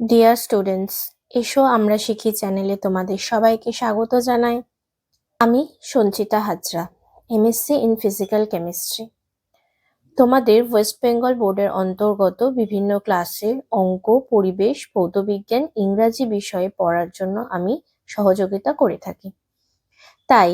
Dear students, এসো আমরা শিখি চ্যানেলে তোমাদের সবাইকে স্বাগত জানাই। আমি Sanchita Hazra, MSc in physical chemistry. তোমাদের ওয়েস্ট বেঙ্গল বোর্ডের অন্তর্গত বিভিন্ন ক্লাসের অঙ্ক, পরিবেশ, ভৌতবিজ্ঞান, ইংরাজি বিষয়ে পড়ার জন্য আমি সহযোগিতা করে থাকি। তাই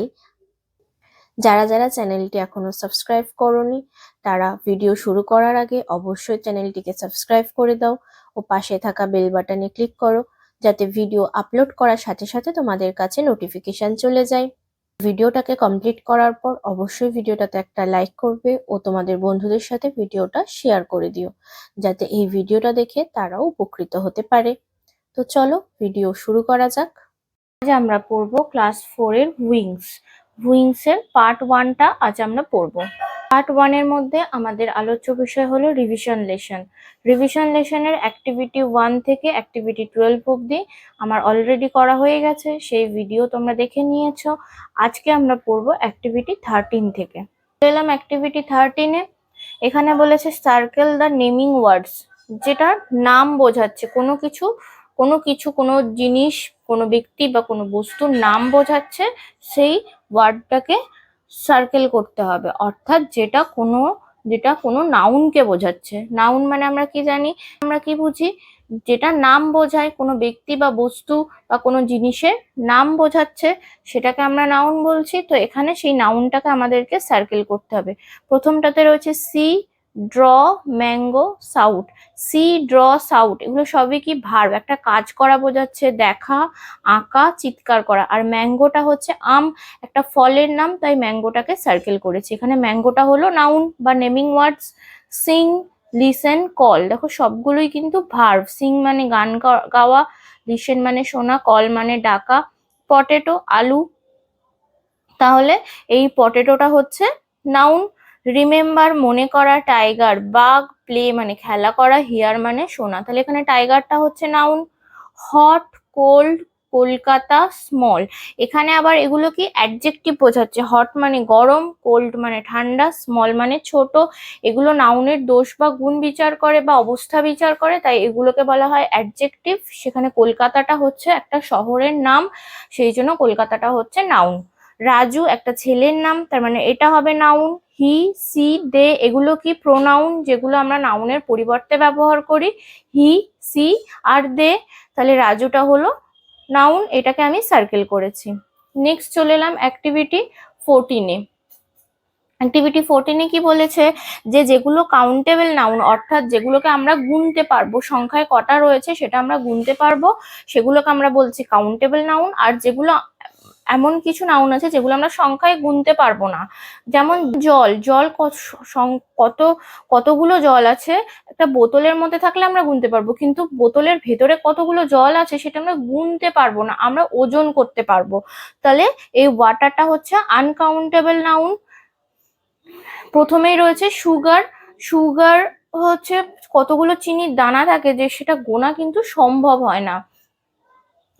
যারা যারা চ্যানেলটি এখনো সাবস্ক্রাইব করোনি তারা ভিডিও শুরু করার আগে অবশ্যই চ্যানেলটিকে সাবস্ক্রাইব করে দাও ও পাশে থাকা বেল বাটনে ক্লিক করো, যাতে ভিডিও আপলোড করার সাথে সাথে তোমাদের কাছে নোটিফিকেশন চলে যায়। ভিডিওটাকে কমপ্লিট করার পর অবশ্যই ভিডিওটাতে একটা লাইক করবে ও তোমাদের বন্ধুদের সাথে ভিডিওটা শেয়ার করে দিও, যাতে এই ভিডিওটা দেখে তারাও উপকৃত হতে পারে। তো চলো ভিডিও শুরু করা যাক। আজ আমরা পড়বো ক্লাস 4 এর উইংস এর পার্ট 1 টা আজ আমরা পড়বো। পার্ট 1 এর মধ্যে আমাদের আলোচ্য বিষয় হলো রিভিশন লেসনের অ্যাক্টিভিটি 1 থেকে অ্যাক্টিভিটি 12 অবধি আমার অলরেডি করা হয়ে গেছে, সেই ভিডিও তোমরা দেখে নিয়েছো। আজকে আমরা পড়বো অ্যাক্টিভিটি 13 থেকে। এলাম অ্যাক্টিভিটি 13 এ। এখানে বলেছে সার্কেল দ্য নেমিং ওয়ার্ডস, যেটা নাম বোঝাচ্ছে কোনো জিনিস, কোনো ব্যক্তি বা কোনো বস্তুর নাম বোঝাচ্ছে, সেই ওয়ার্ডটাকে সার্কেল করতে হবে। অর্থাৎ যেটা কোনো নাউনকে বোঝাচ্ছে। নাউন মানে আমরা কি জানি, আমরা কি বুঝি, যেটা নাম বোঝায়, কোনো ব্যক্তি বা বস্তু বা কোনো জিনিসের নাম বোঝাচ্ছে, সেটাকে আমরা নাউন বলছি। তো এখানে সেই নাউনটাকে আমাদেরকে সার্কেল করতে হবে। প্রথমটাতে রয়েছে see, draw, mango, shout. See, draw, shout এগুলো সবই কি ভার্ব, একটা কাজ করা বোঝাচ্ছে, দেখা, আঁকা, চিৎকার করা। আর ম্যাঙ্গোটা হচ্ছে আম, একটা ফলের নাম, তাই ম্যাঙ্গোটাকে সার্কেল করেছি। এখানে ম্যাঙ্গোটা হলো নাউন বা নেমিং ওয়ার্ডস। সিং, লিসেন, কল, দেখো সবগুলোই কিন্তু ভার্ব। সিং মানে গান গাওয়া, লিসেন মানে শোনা, কল মানে ডাকা। পটেটো, আলু, তাহলে এই পটেটোটা হচ্ছে নাউন। রিমেম্বার মনে করা, টাইগার বাঘ, প্লে মানে খেলা করা, হিয়ার মানে শোনা, তাহলে এখানে টাইগারটা হচ্ছে noun. Hot, cold, Kolkata, small, এখানে আবার এগুলো কি অ্যাডজেক্টিভ বোঝাচ্ছে। হট মানে গরম, কোল্ড মানে ঠান্ডা, স্মল মানে ছোট। এগুলো নাউনের দোষ বা গুণ বিচার করে বা অবস্থা বিচার করে, তাই এগুলোকে বলা হয় অ্যাডজেক্টিভ। সেখানে কলকাতাটা হচ্ছে একটা শহরের নাম, সেই জন্য কলকাতাটা হচ্ছে নাউন। রাজু একটা ছেলের নাম, তার মানে এটা হবে নাউন। হি, সি, দে এগুলো কি প্রোনাউন, যেগুলো আমরা নাউনের পরিবর্তে ব্যবহার করি। হি, সি আর দে, তাহলে রাজুটা হলো নাউন, এটাকে আমি সার্কেল করেছি। নেক্সট চলে এলাম অ্যাক্টিভিটি 14 এ। অ্যাক্টিভিটি 14 এ কি বলেছে, যে যেগুলো কাউন্টেবল নাউন, অর্থাৎ যেগুলোকে আমরা গুনতে পারবো, সংখ্যায় কটা রয়েছে সেটা আমরা গুনতে পারবো, সেগুলোকে আমরা বলছি কাউন্টেবল নাউন। আর যেগুলো এমন কিছু নাউন আছে যেগুলো আমরা সংখ্যায় গুনতে পারবো না, যেমন জল। কতগুলো জল আছে একটা বোতলের মধ্যে থাকলে আমরা গুনতে পারবো, কিন্তু বোতলের ভেতরে কতগুলো জল আছে সেটা আমরা গুনতে পারবো না, আমরা ওজন করতে পারবো। তাহলে এই ওয়াটারটা হচ্ছে আনকাউন্টেবল নাউন। প্রথমেই রয়েছে সুগার। সুগার হচ্ছে কতগুলো চিনির দানা থাকে যে সেটা গোনা কিন্তু সম্ভব হয় না,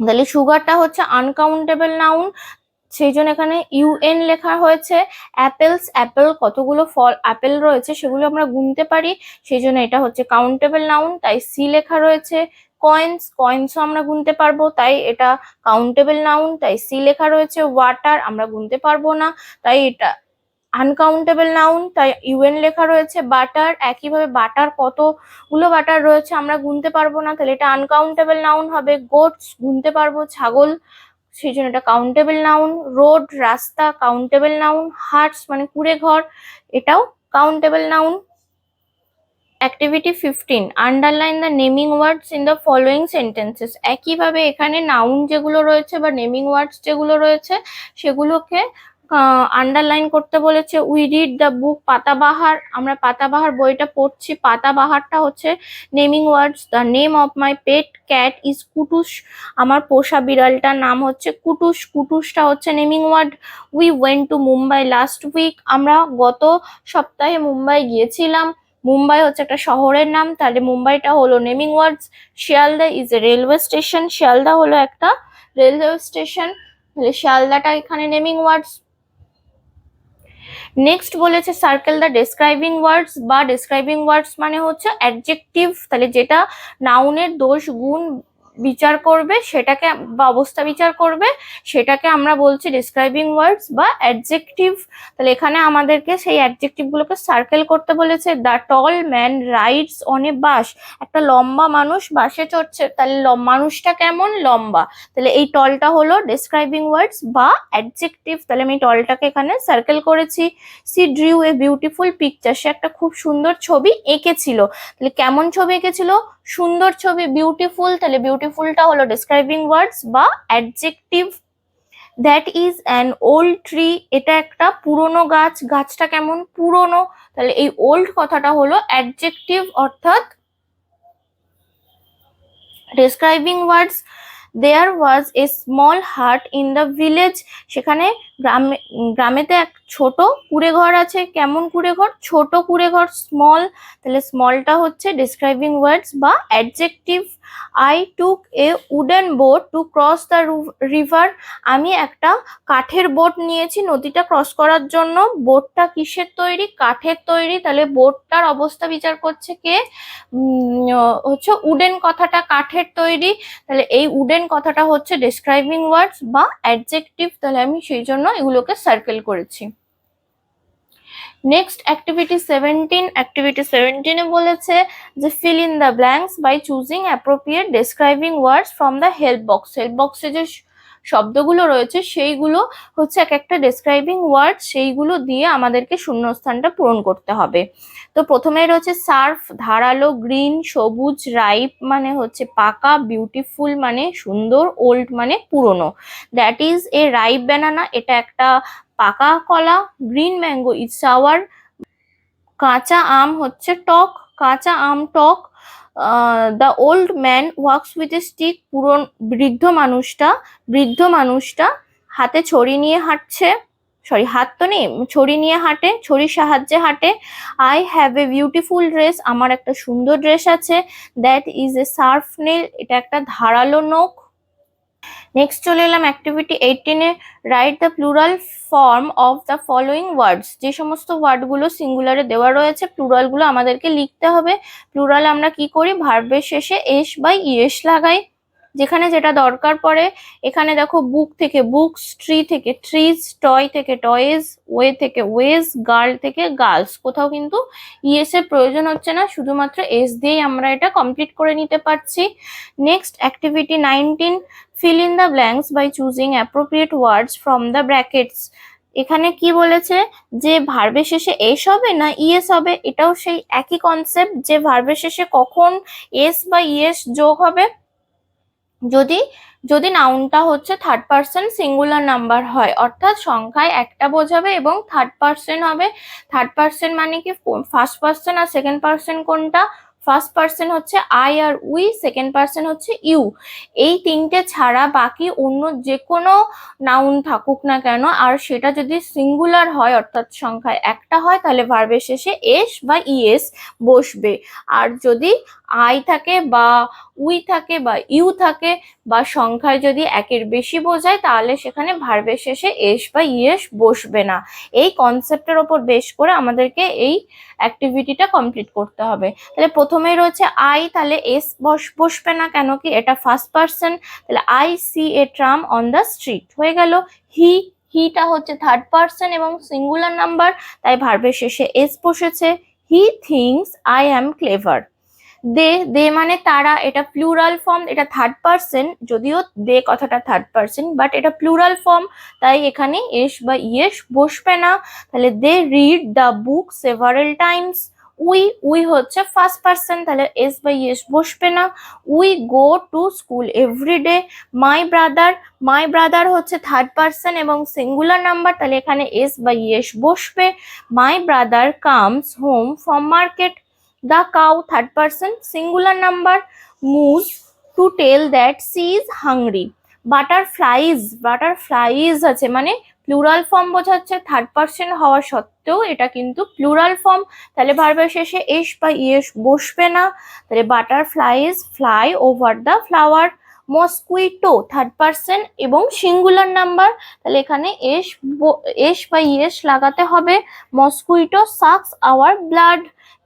তাহলে সুগারটা হচ্ছে আনকাউন্টেবল নাউন, সেই জন্য এখানে ইউএন লেখা হয়েছে। অ্যাপেলস, অ্যাপেল কতগুলো ফল অ্যাপেল রয়েছে সেগুলো আমরা গুনতে পারি, সেই জন্য এটা হচ্ছে কাউন্টেবল নাউন, তাই সি লেখা রয়েছে। কয়েন্স, কয়েন্সও আমরা গুনতে পারবো, তাই এটা কাউন্টেবল নাউন, তাই সি লেখা রয়েছে। ওয়াটার আমরা গুনতে পারবো না, তাই এটা আনকাউন্টেবল নাউন, তাই ইউএন লেখা রয়েছে। বাটার, একইভাবে বাটার কতগুলো বাটার রয়েছে আমরা গুনতে পারবো না, তাহলে এটা আনকাউন্টেবল নাউন হবে। গোটস গুনতে পারবো, ছাগল, সেই জন্য এটা কাউন্টেবল নাউন। রোড রাস্তা কাউন্টেবল নাউন। হাটস মানে কুড়ে ঘর, এটাও countable noun. Activity 15, underline the naming words in the following sentences. একইভাবে এখানে নাউন যেগুলো রয়েছে বা নেমিং ওয়ার্ডস যেগুলো রয়েছে সেগুলোকে আন্ডারলাইন করতে বলেছে। We read the book Patabahar, আমরা পাতাবাহার বইটা পড়ছি। পাতাবাহারটা হচ্ছে naming words. The name of my pet cat is Kutus, আমার পোষা বিড়ালটার নাম হচ্ছে কুটুস, কুটুসটা হচ্ছে naming word. We went to Mumbai last week, আমরা গত সপ্তাহে মুম্বাই গিয়েছিলাম। মুম্বাই হচ্ছে একটা শহরের নাম, তাহলে মুম্বাইটা হলো naming words. Sealdah is a railway station, Sealdah হলো একটা রেলওয়ে স্টেশন, তাহলে শিয়ালদাটা এখানে নেমিং ওয়ার্ডস। নেক্সট বলেছে সার্কেল দ্য ডেসক্রাইবিং ওয়ার্ডস, বা ডেসক্রাইবিং ওয়ার্ডস মানে হচ্ছে অ্যাডজেক্টিভ, তাহলে যেটা নাউনের দোষ গুণ বিচার করবে সেটাকে, বা অবস্থা বিচার করবে সেটাকে আমরা বলছি ডেসক্রাইবিং ওয়ার্ডস বা অ্যাডজেক্টিভ। তাহলে এখানে আমাদেরকে সেই অ্যাডজেক্টিভ গুলোকে সার্কেল করতে বলেছে। The tall man rides on a bus, একটা লম্বা মানুষ বাসে চড়ছে, তাহলে মানুষটা কেমন? লম্বা। তাহলে এই টলটা হলো ডেসক্রাইবিং ওয়ার্ডস বা অ্যাডজেক্টিভ, তাহলে আমি টলটাকে এখানে সার্কেল করেছি। She drew a beautiful picture, সে একটা খুব সুন্দর ছবি এঁকেছিল। তাহলে কেমন ছবি এঁকেছিল? সুন্দর ছবি, বিউটিফুল, তাহলে বিউটিফুলটা হলো ডেসক্রাইবিং ওয়ার্ডস বা adjective. That is an old tree, এটা একটা পুরনো গাছ, গাছটা কেমন? পুরনো, তাহলে এই ওল্ড কথাটা হলো অ্যাডজেক্টিভ অর্থাৎ describing words. There was a small হাট ইন দ্য ভিলেজ, সেখানে গ্রামেতে এক ছোট কুড়ে ঘর আছে। কেমন কুড়ে ঘর? ছোট কুড়ে ঘর, স্মল, তাহলে স্মলটা হচ্ছে ডেসক্রাইবিং ওয়ার্ডস বা adjective. I took a wooden boat to cross the river, আমি একটা কাঠের বোট নিয়েছি নদীটা ক্রস করার জন্য। বোটটা কিসের তৈরি? কাঠের তৈরি, তাহলে বোটটার অবস্থা বিচার করছে কে? হচ্ছে উডেন কথাটা কাঠের তৈরি, তাহলে এই উডেন কথাটা হচ্ছে ডেসক্রাইবিং ওয়ার্ডস বা অ্যাডজেক্টিভ, তাহলে আমি সেই জন্য এগুলোকে সার্কেল করেছি। নেক্সট অ্যাক্টিভিটি 17, অ্যাক্টিভিটি 17 এ বলেছে যে fill in the blanks by choosing appropriate describing words from the help box. Help বক্সে যে শব্দগুলো রয়েছে সেইগুলো হচ্ছে এক একটা ডেসক্রাইবিং ওয়ার্ড, সেইগুলো দিয়ে আমাদেরকে শূন্যস্থানটা পূরণ করতে হবে। তো প্রথমেই রয়েছে সার্ফ, ধারালো, গ্রিন সবুজ, রাইপ মানে হচ্ছে পাকা, বিউটিফুল মানে সুন্দর, ওল্ড মানে পুরনো। That is a ripe banana, এটা একটা পাকা কলা। গ্রিন ম্যাঙ্গো ইজ সাওয়ার, কাঁচা আম হচ্ছে টক, কাঁচা আম টক। The old man works with a stick, বৃদ্ধ মানুষটা হাতে ছড়ি নিয়ে হাঁটছে, সরি হাত তো নেই, ছড়ি নিয়ে হাঁটে, ছড়ির সাহায্যে হাঁটে। I have a beautiful dress, আমার একটা সুন্দর ড্রেস আছে। That is a sharp nail, এটা একটা ধারালো নখ। নেক্সট চলে এলাম activity 18 A, write the plural form of the following words. যে সমস্ত ওয়ার্ডগুলো সিঙ্গুলারে দেওয়া রয়েছে প্লুরালগুলো আমাদেরকে লিখতে হবে। প্লুরাল আমরা কি করি? ভার্বের শেষে এস বা ইএস লাগাই যেখানে যেটা দরকার পড়ে। এখানে দেখো বুক থেকে বুকস, ট্রি থেকে ট্রিজ, টয় থেকে টয়েজ, ওয়ে থেকে ওয়েজ, গার্ল থেকে গার্লস। কোথাও কিন্তু ইএস এর প্রয়োজন হচ্ছে না, শুধুমাত্র এস দিয়েই আমরা এটা কমপ্লিট করে নিতে পারছি। Next activity 19, fill in the blanks by choosing appropriate words from the brackets. এখানে কি বলেছে যে ভার্বের শেষে এস হবে না ইএস হবে? এটাও সেই একই কনসেপ্ট যে ভার্বের শেষে কখন এস বা ইএস যোগ হবে, যদি যদি নাউনটা হচ্ছে থার্ড পার্সন সিঙ্গুলার নাম্বার হয়, অর্থাৎ সংখ্যায় একটা বোঝাবে এবং থার্ড পার্সন হবে। থার্ড পার্সন মানে কি? ফার্স্ট পার্সন আর সেকেন্ড পার্সন কোনটা? ফার্স্ট পার্সন হচ্ছে আই আর উই, সেকেন্ড পার্সন হচ্ছে ইউ। এই তিনটে ছাড়া বাকি অন্য যে কোনো নাউন থাকুক না কেন, আর সেটা যদি সিঙ্গুলার হয় অর্থাৎ সংখ্যায় একটা হয়, তাহলে ভার্বের শেষে এস বা ইএস বসবে। আর যদি আই থাকে বা উই থাকে বা ইউ থাকে বা সংখ্যায় যদি একের বেশি বোঝায়, তাহলে সেখানে ভার্বের শেষে এস বা ইএস বসবে না। এই কনসেপ্টের ওপর বেস করে আমাদেরকে এই অ্যাক্টিভিটিটা কমপ্লিট করতে হবে। তাহলে প্রথমেই রয়েছে আই, তাহলে এস বসবে না, কেন কি? এটা ফার্স্ট পার্সন, তাহলে I see a tram on the street হয়ে গেল। হিটা হচ্ছে থার্ড পার্সন এবং সিঙ্গুলার নাম্বার, তাই ভার্বের শেষে এস বসেছে। He thinks I am clever. They মানে তারা, এটা প্লুরাল ফর্ম, এটা থার্ড পার্সন, যদিও দে কথাটা থার্ড পার্সন, বাট এটা প্লুরাল ফর্ম, তাই এখানে এস বা ইএস বসবে না। তাহলে they read the book several times. We হচ্ছে ফার্স্ট পার্সন, তাহলে এস বা ইএস বসবে না। We go to school every day. My brother হচ্ছে থার্ড পার্সন এবং সিঙ্গুলার নাম্বার, তাহলে এখানে এস বা ইএস বসবে। My brother comes home from market. The cow third person singular number moves to tell that she is hungry. Butterflies আছে মানে plural form বোঝাচ্ছে, third person হওয়া সত্ত্বেও এটা কিন্তু প্লুরাল ফর্ম, তাহলে ভার্বের শেষে এস বা ইএস বসবে না। তাহলে butterflies fly over the flower. Mosquito third person এবং সিঙ্গুলার নাম্বার, তাহলে এখানে এস বা ইয়েস লাগাতে হবে। Mosquito sucks our blood.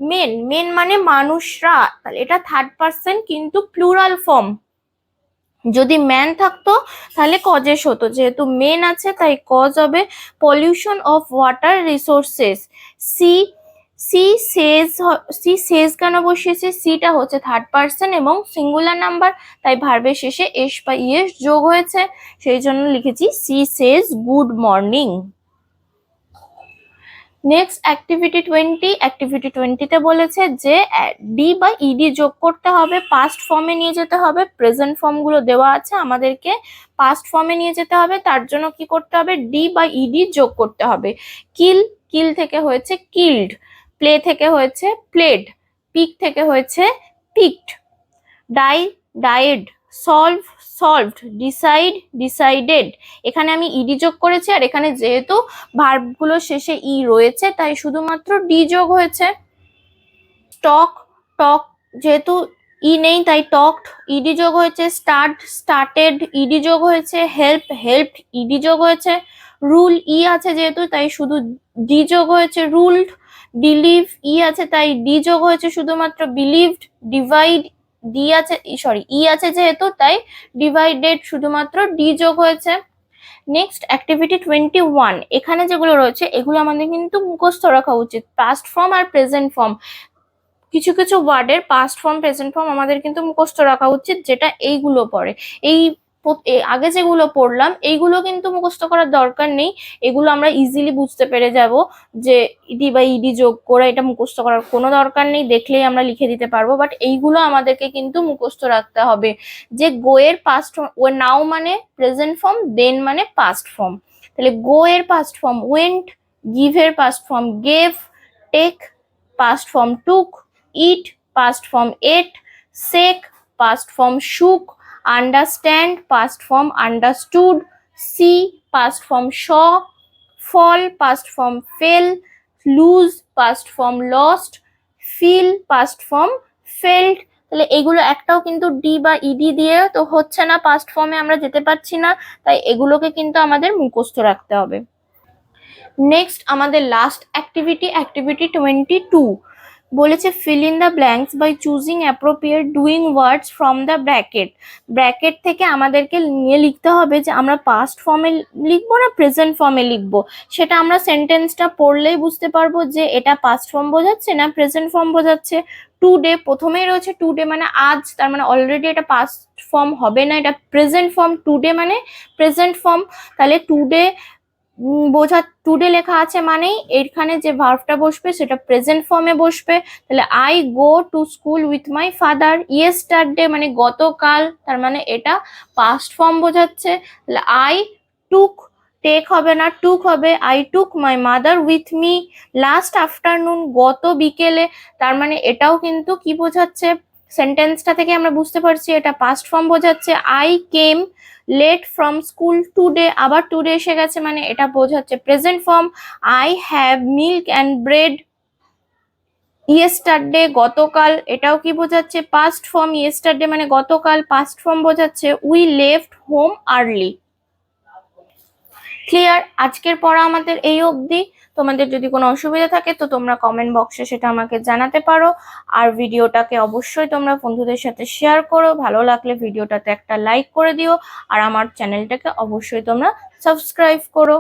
Men, men মানে মানুষরা, তাহলে এটা থার্ড পার্সন কিন্তু প্লুরাল ফর্ম। যদি ম্যান থাকতো তাহলে কজেস হতো, যেহেতু মেন আছে তাই কজ হবে। Pollution of water resources. She she says কেন বসিয়েছে? সিটা হচ্ছে থার্ড পার্সন এবং সিঙ্গুলার নাম্বার, তাই ভার্বের শেষে এস বা ইয়েস যোগ হয়েছে, সেই জন্য লিখেছি she says good morning. Next activity 20। Activity 20তে বলেছে যে ডি বা ইডি যোগ করতে হবে, পাস্ট ফর্মে নিয়ে যেতে হবে। প্রেজেন্ট ফর্মগুলো দেওয়া আছে, আমাদেরকে পাস্ট ফর্মে নিয়ে যেতে হবে। তার জন্য কি করতে হবে? ডি বা ইডি যোগ করতে হবে। কিল, কিল থেকে হয়েছে কিল্ড। প্লে থেকে হয়েছে প্লেড। পিক থেকে হয়েছে picked. Die, died. Solve, solved. Decide, decided. এখানে আমি ইডি যোগ করেছি, আর এখানে যেহেতু ভার্বগুলো শেষে ই রয়েছে তাই শুধুমাত্র ডি যোগ হয়েছে। টক, টক, যেহেতু ই নেই তাই টকড, ইডি যোগ হয়েছে। স্টার্ট, স্টার্টেড, ইডি যোগ হয়েছে। হেল্প, হেল্পড, ইডি যোগ হয়েছে। রুল, ই আছে যেহেতু তাই শুধু ডি যোগ হয়েছে, রুলড। বিলিভ, ই আছে তাই ডি যোগ হয়েছে শুধুমাত্র, বিলিভড। ডিভাইড, ডি আছে, সরি ই আছে যেহেতু তাই ডিভাইডেড, শুধুমাত্র ডি যোগ হয়েছে। Next activity 21। এখানে যেগুলো রয়েছে এগুলো আমাদের কিন্তু মুখস্থ রাখা উচিত, পাস্ট ফর্ম আর প্রেজেন্ট ফর্ম। কিছু কিছু ওয়ার্ডের পাস্ট ফর্ম প্রেজেন্ট ফর্ম আমাদের কিন্তু মুখস্থ রাখা উচিত, যেটা এইগুলো পড়ে। এই আগে যেগুলো পড়লাম এইগুলো কিন্তু মুখস্থ করার দরকার নেই, এগুলো আমরা ইজিলি বুঝতে পেরে যাব যে ইডি বা ইডি যোগ করে, এটা মুখস্থ করার কোনো দরকার নেই, দেখলেই আমরা লিখে দিতে পারবো। বাট এইগুলো আমাদেরকে কিন্তু মুখস্থ রাখতে হবে যে গো এর পাস্ট ফর্ম, ও নাও মানে প্রেজেন্ট ফর্ম, দেন মানে পাস্ট ফর্ম। তাহলে গো এর পাস্ট ফর্ম ওয়েন্ট, গিভ এর past form gave, take past form took, eat past form ate, shake past form shook, understand past form understood, see past form saw, fall past form fell, lose past form lost, feel past form felt। তাহলে এগুলো একটাও কিন্তু D বা ED দিয়ে তো হচ্ছে না, past ফর্মে আমরা যেতে পারছি না, তাই এগুলোকে কিন্তু আমাদের মুখস্থ রাখতে হবে। নেক্সট আমাদের লাস্ট অ্যাক্টিভিটি, অ্যাক্টিভিটি 22 বলেছে fill in the blanks by choosing appropriate doing words from the bracket. Bracket থেকে আমাদেরকে নিয়ে লিখতে হবে যে আমরা পাস্ট ফর্মে লিখবো না প্রেজেন্ট ফর্মে লিখবো, সেটা আমরা সেন্টেন্সটা পড়লেই বুঝতে পারবো যে এটা পাস্ট ফর্ম বোঝাচ্ছে না প্রেজেন্ট ফর্ম বোঝাচ্ছে। টুডে প্রথমেই রয়েছে টুডে মানে আজ, তার মানে অলরেডি এটা পাস্ট ফর্ম হবে না, এটা প্রেজেন্ট ফর্ম। টুডে মানে প্রেজেন্ট ফর্ম, তাহলে টুডে টুডে লেখা আছে মানেই এখানে যে ভার্বটা বসবে সেটা প্রেজেন্ট ফর্মে বসবে। তাহলে I go to school with my father. Yesterday মানে গতকাল, তার মানে এটা পাস্ট ফর্ম বোঝাচ্ছে। তাহলে আই টুক, টেক হবে না টুক হবে, I took my mother with me last afternoon, গত বিকেলে, তার মানে এটাও কিন্তু কি বোঝাচ্ছে, সেন্টেন্সটা থেকে আমরা বুঝতে পারছি এটা পাস্ট ফর্ম বোঝাচ্ছে। I came late from school today, আবার টুডে এসে গেছে মানে এটা বোঝাচ্ছে present form. I have milk and bread yesterday, গতকাল, এটাও কি বোঝাচ্ছে পাস্ট ফর্ম। ইয়েস্টারডে মানে গতকাল, পাস্ট ফর্ম বোঝাচ্ছে। We left home early. Clear? আজকের পড়া আমাদের এই অবধি। তোমাদের যদি কোনো অসুবিধা থাকে তো তোমরা কমেন্ট বক্সে সেটা আমাকে জানাতে পারো, আর ভিডিওটাকে অবশ্যই তোমরা বন্ধুদের সাথে শেয়ার করো, ভালো লাগলে ভিডিওটাতে একটা লাইক করে দিও, আর আমার চ্যানেলটাকে অবশ্যই তোমরা সাবস্ক্রাইব করো।